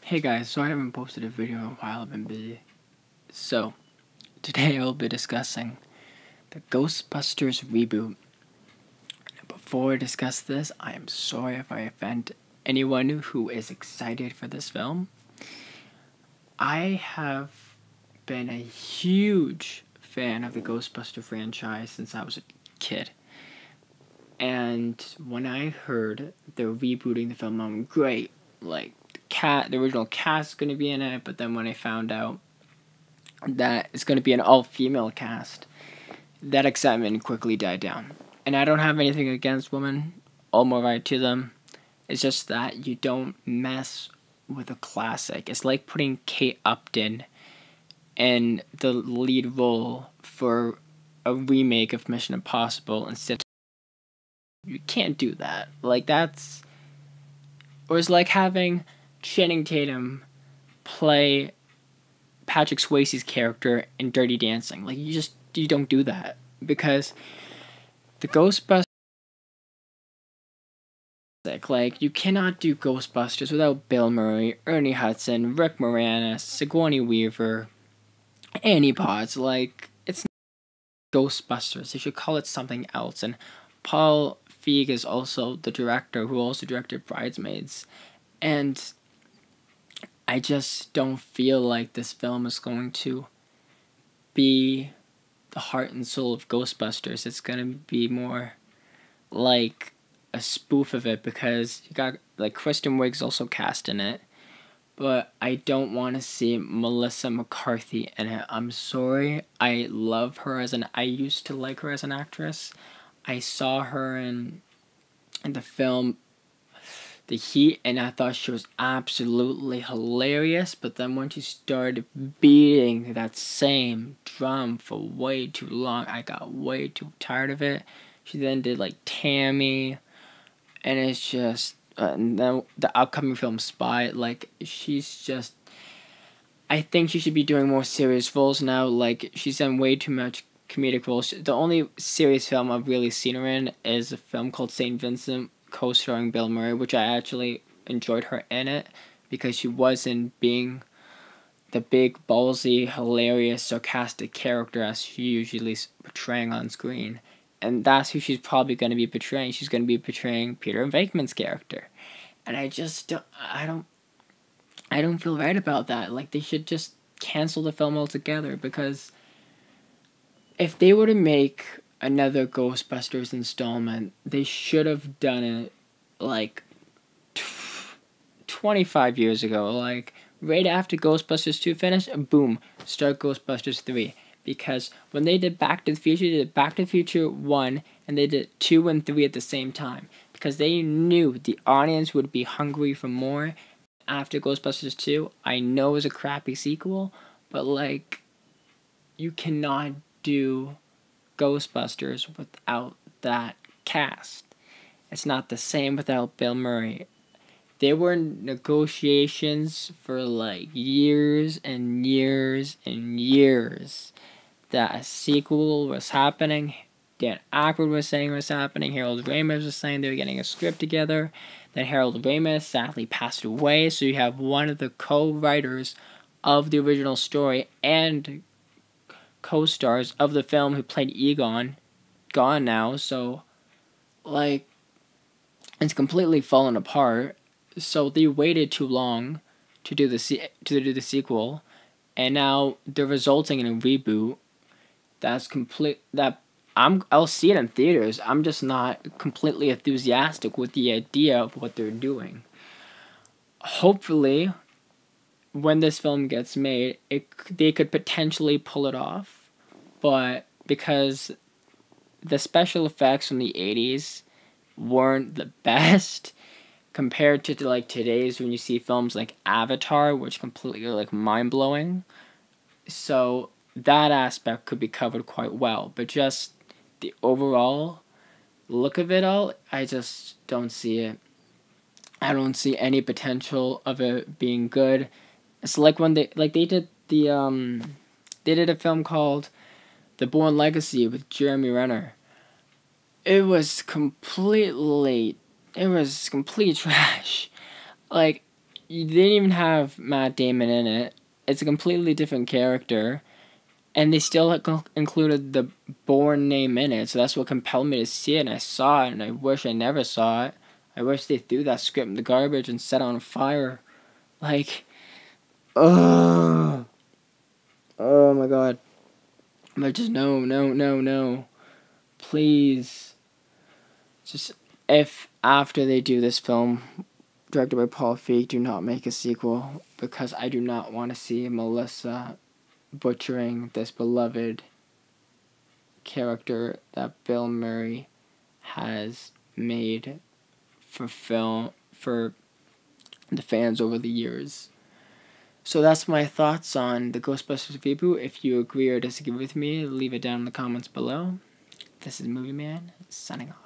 Hey guys, so I haven't posted a video in a while, I've been busy. So, today I'll be discussing the Ghostbusters reboot. Before I discuss this, I am sorry if I offend anyone who is excited for this film. I have been a huge fan of the Ghostbuster franchise since I was a kid. And when I heard they're rebooting the film, I'm great. Like, the original cast is going to be in it, but then when I found out that it's going to be an all-female cast, that excitement quickly died down. And I don't have anything against women, all more right to them. It's just that you don't mess with a classic. It's like putting Kate Upton in the lead role for a remake of Mission Impossible instead. You can't do that. Like, that's... Or it's like having Channing Tatum play Patrick Swayze's character in Dirty Dancing. Like, you don't do that. Because the Ghostbusters... Like, you cannot do Ghostbusters without Bill Murray, Ernie Hudson, Rick Moranis, Sigourney Weaver, Annie Potts. Like, it's not Ghostbusters. They should call it something else. And Paul Feig is also the director who also directed Bridesmaids. And I just don't feel like this film is going to be the heart and soul of Ghostbusters. It's going to be more like a spoof of it because you got, like, Kristen Wiig's also cast in it. But I don't want to see Melissa McCarthy in it. I'm sorry. I love her I used to like her as an actress. I saw her in the film The Heat, and I thought she was absolutely hilarious. But then when she started beating that same drum for way too long, I got way too tired of it. She then did, like, Tammy, and it's just... and then the upcoming film Spy, like, she's just... I think she should be doing more serious roles now. Like, she's done way too much comedic roles. The only serious film I've really seen her in is a film called St. Vincent, co-starring Bill Murray, which I actually enjoyed her in it because she wasn't being the big, ballsy, hilarious, sarcastic character as she usually is portraying on screen. And that's who she's probably going to be portraying. She's going to be portraying Peter Venkman's character. And I just don't... I don't feel right about that. Like, they should just cancel the film altogether, because if they were to make another Ghostbusters installment, they should have done it, like, 25 years ago. Like, right after Ghostbusters 2 finished, boom, start Ghostbusters 3. Because when they did Back to the Future, they did Back to the Future 1, and they did 2 and 3 at the same time. Because they knew the audience would be hungry for more after Ghostbusters 2. I know it was a crappy sequel, but, like, you cannot do Ghostbusters without that cast. It's not the same without Bill Murray. There were negotiations for, like, years and years and years that a sequel was happening. Dan Aykroyd was saying it was happening. Harold Ramis was saying they were getting a script together. Then Harold Ramis sadly passed away, so you have one of the co-writers of the original story and co-stars of the film who played Egon gone now. So, like, it's completely fallen apart. So they waited too long to do the sequel, and now they're resulting in a reboot. I'll see it in theaters. I'm just not completely enthusiastic with the idea of what they're doing. Hopefully, when this film gets made, they could potentially pull it off, but because the special effects from the 80s weren't the best compared to, like, today's, when you see films like Avatar, which completely are, like, mind-blowing. So that aspect could be covered quite well, but just the overall look of it all, I just don't see it. I don't see any potential of it being good. It's like when they did a film called The Bourne Legacy with Jeremy Renner. It was complete trash. Like, they didn't even have Matt Damon in it. It's a completely different character. And they still included the Bourne name in it, so that's what compelled me to see it, and I saw it, and I wish I never saw it. I wish they threw that script in the garbage and set it on fire. Like, ugh. Oh my god. But just no. Please. Just, if after they do this film, directed by Paul Feig, do not make a sequel, because I do not want to see Melissa butchering this beloved character that Bill Murray has made for film, for the fans over the years. So that's my thoughts on the Ghostbusters reboot. If you agree or disagree with me, leave it down in the comments below. This is Movie Man, signing off.